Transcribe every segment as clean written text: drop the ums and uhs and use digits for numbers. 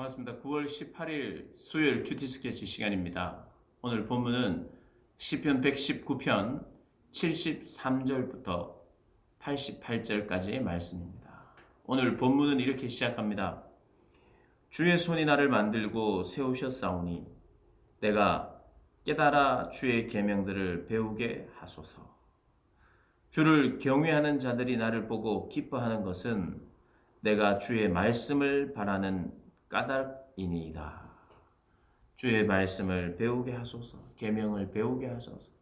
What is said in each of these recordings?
반갑습니다. 9월 18일 수요일 큐티 스케치 시간입니다. 오늘 본문은 시편 119편 73절부터 88절까지의 말씀입니다. 오늘 본문은 이렇게 시작합니다. 주의 손이 나를 만들고 세우셨사오니 내가 깨달아 주의 계명들을 배우게 하소서. 주를 경외하는 자들이 나를 보고 기뻐하는 것은 내가 주의 말씀을 바라는 까닭이니이다. 주의 말씀을 배우게 하소서. 계명을 배우게 하소서.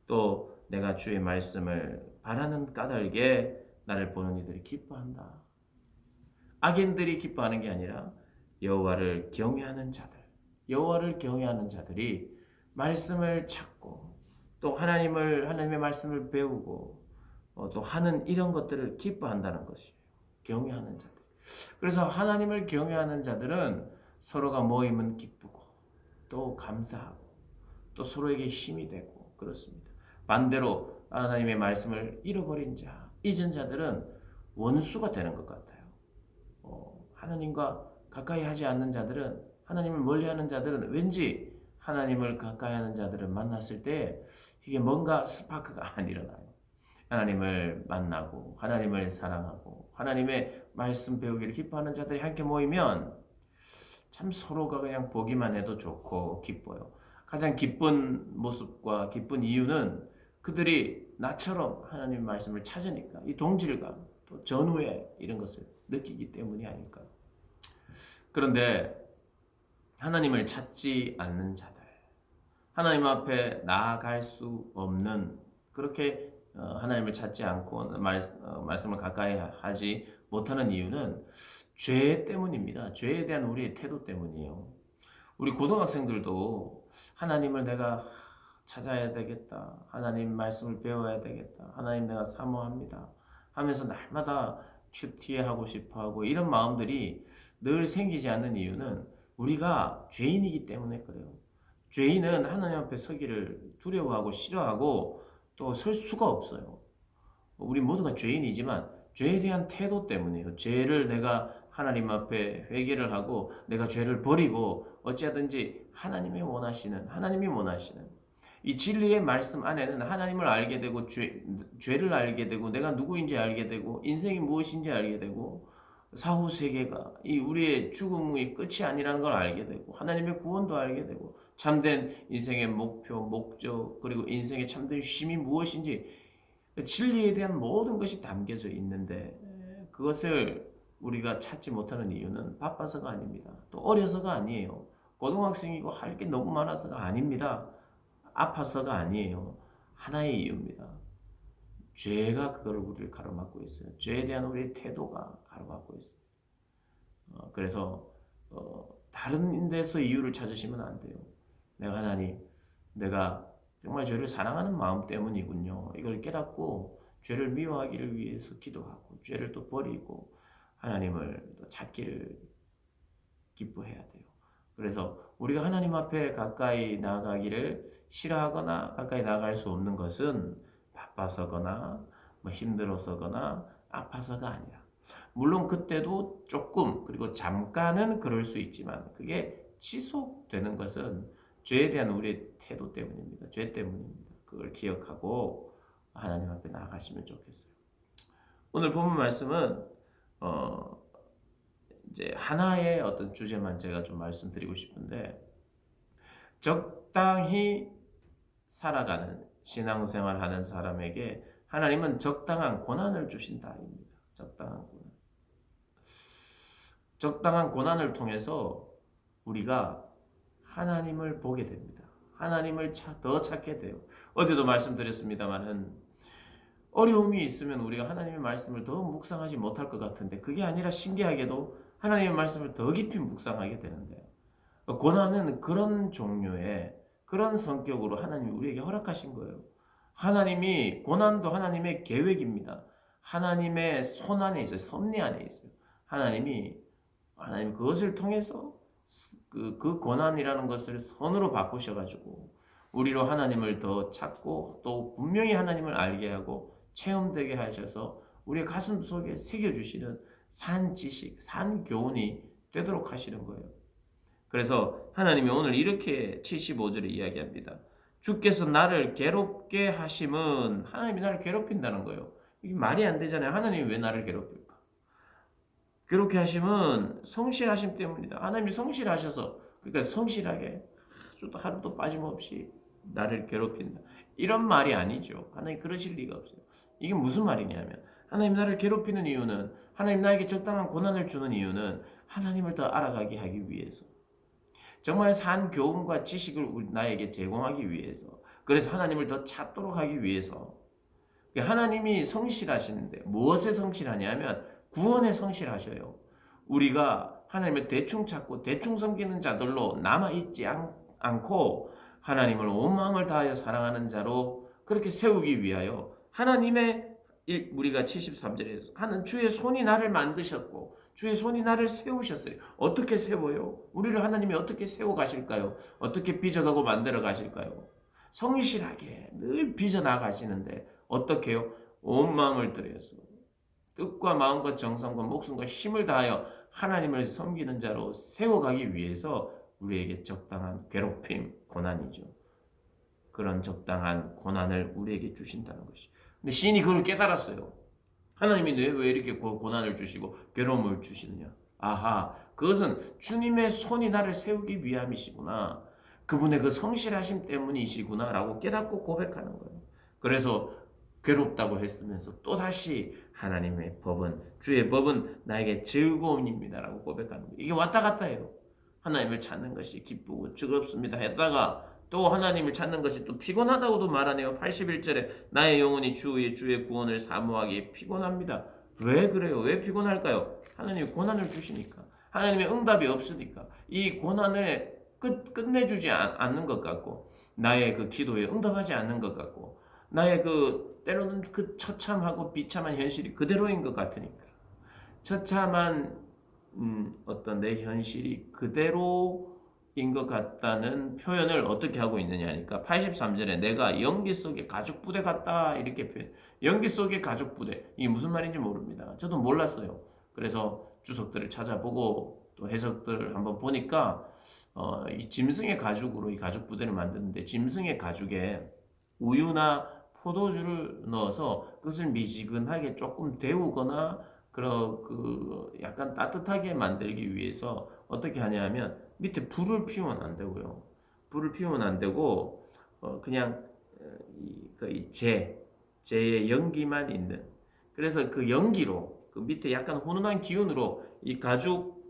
또 내가 주의 말씀을 바라는 까닭에 나를 보는 이들이 기뻐한다. 악인들이 기뻐하는 게 아니라 여호와를 경외하는 자들, 여호와를 경외하는 자들이 말씀을 찾고 또 하나님의 말씀을 배우고 또 하는 이런 것들을 기뻐한다는 것이에요. 경외하는 자들. 그래서 하나님을 경외하는 자들은 서로가 모이면 기쁘고 또 감사하고 또 서로에게 힘이 되고 그렇습니다. 반대로 하나님의 말씀을 잃어버린 자, 잊은 자들은 원수가 되는 것 같아요. 하나님과 가까이 하지 않는 자들은, 하나님을 멀리하는 자들은 왠지 하나님을 가까이 하는 자들을 만났을 때 이게 뭔가 스파크가 안 일어나요. 하나님을 만나고 하나님을 사랑하고 하나님의 말씀 배우기를 기뻐하는 자들이 함께 모이면 참 서로가 그냥 보기만 해도 좋고 기뻐요. 가장 기쁜 모습과 기쁜 이유는 그들이 나처럼 하나님의 말씀을 찾으니까 이 동질감, 또 전후회 이런 것을 느끼기 때문이 아닐까요? 그런데 하나님을 찾지 않는 자들, 하나님 앞에 나아갈 수 없는, 그렇게 하나님을 찾지 않고 말씀을 가까이 하지 못하는 이유는 죄 때문입니다. 죄에 대한 우리의 태도 때문이에요. 우리 고등학생들도 하나님을 내가 찾아야 되겠다. 하나님 말씀을 배워야 되겠다. 하나님 내가 사모합니다. 하면서 날마다 큐티하고 싶어하고 이런 마음들이 늘 생기지 않는 이유는 우리가 죄인이기 때문에 그래요. 죄인은 하나님 앞에 서기를 두려워하고 싫어하고 또 설 수가 없어요. 우리 모두가 죄인이지만 죄에 대한 태도 때문이에요. 죄를 내가 하나님 앞에 회개를 하고 내가 죄를 버리고 어찌하든지 하나님이 원하시는 이 진리의 말씀 안에는 하나님을 알게 되고 죄를 알게 되고 내가 누구인지 알게 되고 인생이 무엇인지 알게 되고 사후 세계가 이 우리의 죽음의 끝이 아니라는 걸 알게 되고 하나님의 구원도 알게 되고 참된 인생의 목표, 목적 그리고 인생의 참된 쉼이 무엇인지 진리에 대한 모든 것이 담겨져 있는데 그것을 우리가 찾지 못하는 이유는 바빠서가 아닙니다. 또 어려서가 아니에요. 고등학생이고 할 게 너무 많아서가 아닙니다. 아파서가 아니에요. 하나의 이유입니다. 죄가 그걸 우리를 가로막고 있어요. 죄에 대한 우리의 태도가 가로막고 있어요. 그래서 다른 데서 이유를 찾으시면 안 돼요. 하나님, 내가 정말 죄를 사랑하는 마음 때문이군요. 이걸 깨닫고 죄를 미워하기를 위해서 기도하고 죄를 또 버리고 하나님을 또 찾기를 기뻐해야 돼요. 그래서 우리가 하나님 앞에 가까이 나가기를 싫어하거나 가까이 나갈 수 없는 것은 바빠서거나 힘들어서거나 아파서가 아니라 물론 그때도 조금 그리고 잠깐은 그럴 수 있지만 그게 지속되는 것은 죄에 대한 우리의 태도 때문입니다. 죄 때문입니다. 그걸 기억하고 하나님 앞에 나아가시면 좋겠어요. 오늘 본문 말씀은 이제 하나의 어떤 주제만 제가 좀 말씀드리고 싶은데 적당히 살아가는 신앙생활하는 사람에게 하나님은 적당한 고난을 주신다입니다. 적당한 고난을 통해서 우리가 하나님을 보게 됩니다. 하나님을 더 찾게 돼요. 어제도 말씀드렸습니다만은 어려움이 있으면 우리가 하나님의 말씀을 더 묵상하지 못할 것 같은데 그게 아니라 신기하게도 하나님의 말씀을 더 깊이 묵상하게 되는데 고난은 그런 종류의 그런 성격으로 하나님이 우리에게 허락하신 거예요. 고난도 하나님의 계획입니다. 하나님의 손 안에 있어요. 섭리 안에 있어요. 하나님 그것을 통해서 그 고난이라는 것을 선으로 바꾸셔가지고 우리로 하나님을 더 찾고 또 분명히 하나님을 알게 하고 체험되게 하셔서 우리의 가슴 속에 새겨주시는 산 지식, 산 교훈이 되도록 하시는 거예요. 그래서 하나님이 오늘 이렇게 75절에 이야기합니다. 주께서 나를 괴롭게 하심은, 하나님이 나를 괴롭힌다는 거예요. 이게 말이 안 되잖아요. 하나님이 왜 나를 괴롭힐까? 괴롭게 하심은 성실하심 때문이다. 하나님이 성실하셔서, 그러니까 성실하게 하루도 빠짐없이 나를 괴롭힌다. 이런 말이 아니죠. 하나님 그러실 리가 없어요. 이게 무슨 말이냐면, 하나님 나를 괴롭히는 이유는, 하나님 나에게 적당한 고난을 주는 이유는 하나님을 더 알아가게 하기 위해서, 정말 산 교훈과 지식을 나에게 제공하기 위해서, 그래서 하나님을 더 찾도록 하기 위해서. 하나님이 성실하시는데 무엇에 성실하냐면 구원에 성실하셔요. 우리가 하나님을 대충 찾고 대충 섬기는 자들로 남아있지 않고 하나님을 온 마음을 다하여 사랑하는 자로 그렇게 세우기 위하여 하나님의, 우리가 73절에서 하는 주의 손이 나를 만드셨고 주의 손이 나를 세우셨어요. 어떻게 세워요? 우리를 하나님이 어떻게 세워 가실까요? 어떻게 빚어가고 만들어 가실까요? 성실하게 늘 빚어 나가시는데 어떻게 해요? 온 마음을 들여서 뜻과 마음과 정성과 목숨과 힘을 다하여 하나님을 섬기는 자로 세워가기 위해서 우리에게 적당한 괴롭힘, 고난이죠. 그런 적당한 고난을 우리에게 주신다는 것이. 근데 시인이 그걸 깨달았어요. 하나님이 왜 이렇게 고난을 주시고 괴로움을 주시느냐? 아하, 그것은 주님의 손이 나를 세우기 위함이시구나. 그분의 그 성실하심 때문이시구나 라고 깨닫고 고백하는 거예요. 그래서 괴롭다고 했으면서 또다시 하나님의 법은, 주의 법은 나에게 즐거움입니다 라고 고백하는 거예요. 이게 왔다 갔다 해요. 하나님을 찾는 것이 기쁘고 즐겁습니다 했다가 또 하나님을 찾는 것이 또 피곤하다고도 말하네요. 81절에 나의 영혼이 주의 구원을 사모하기에 피곤합니다. 왜 그래요? 왜 피곤할까요? 하나님이 고난을 주시니까, 하나님의 응답이 없으니까, 이 고난을 끝내주지 않는 것 같고, 나의 그 기도에 응답하지 않는 것 같고, 나의 때로는 그 처참하고 비참한 현실이 그대로인 것 같으니까, 처참한 어떤 내 현실이 그대로인 것 같다는 표현을 어떻게 하고 있느냐 하니까 83절에 내가 연기 속의 가죽 부대 같다 이렇게 표현. 연기 속의 가죽 부대, 이게 무슨 말인지 모릅니다. 저도 몰랐어요. 그래서 주석들을 찾아보고 또 해석들을 한번 보니까 이 짐승의 가죽으로 이 가죽 부대를 만드는데, 짐승의 가죽에 우유나 포도주를 넣어서 그것을 미지근하게 조금 데우거나 약간 따뜻하게 만들기 위해서 어떻게 하냐면 밑에 불을 피우면 안 되고요. 불을 피우면 안 되고 그냥 재의 연기만 있는. 그래서 그 연기로 그 밑에 약간 훈훈한 기운으로 이 가죽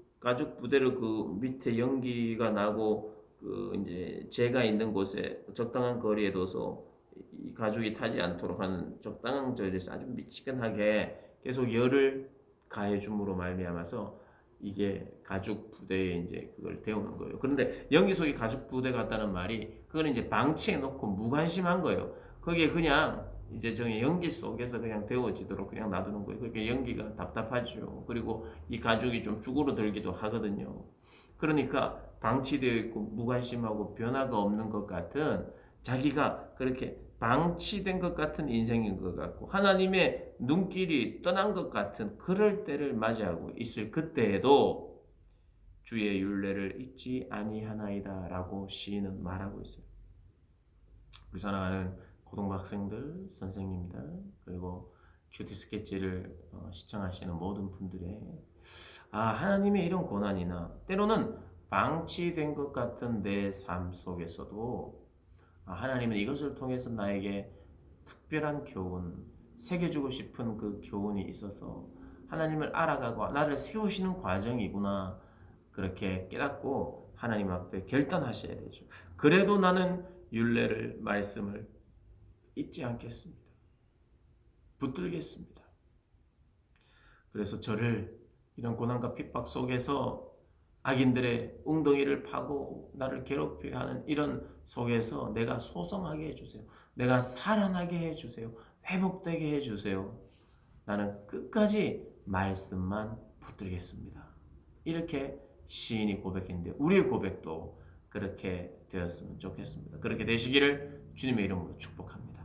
부대를 그 밑에 연기가 나고 그 이제 재가 있는 곳에 적당한 거리에 둬서 이 가죽이 타지 않도록 하는 적당한 저리에서 아주 미지근하게 계속 열을 가해 줌으로 말미암아서 이게 가죽 부대에 이제 그걸 데우는 거예요. 그런데 연기 속에 가죽 부대 같다는 말이 그걸 이제 방치해 놓고 무관심한 거예요. 거기에 그냥 이제 정의 연기 속에서 그냥 데워지도록 그냥 놔두는 거예요. 그렇게 연기가 답답하죠. 그리고 이 가죽이 좀 쭈그러들기도 하거든요. 그러니까 방치되어 있고 무관심하고 변화가 없는 것 같은, 자기가 그렇게 방치된 것 같은 인생인 것 같고 하나님의 눈길이 떠난 것 같은 그럴 때를 맞이하고 있을 그때에도 주의 율례를 잊지 아니하나이다 라고 시인은 말하고 있어요. 우리 사랑하는 고등학생들, 선생님들, 그리고 큐티 스케치를 시청하시는 모든 분들의 하나님의 이런 고난이나 때로는 방치된 것 같은 내 삶 속에서도 하나님은 이것을 통해서 나에게 특별한 교훈, 새겨주고 싶은 그 교훈이 있어서 하나님을 알아가고 나를 세우시는 과정이구나, 그렇게 깨닫고 하나님 앞에 결단하셔야 되죠. 그래도 나는 율례를, 말씀을 잊지 않겠습니다. 붙들겠습니다. 그래서 저를 이런 고난과 핍박 속에서 악인들의 웅덩이를 파고 나를 괴롭히게 하는 이런 속에서 내가 소성하게 해주세요. 내가 살아나게 해주세요. 회복되게 해주세요. 나는 끝까지 말씀만 붙들겠습니다. 이렇게 시인이 고백했는데 우리의 고백도 그렇게 되었으면 좋겠습니다. 그렇게 되시기를 주님의 이름으로 축복합니다.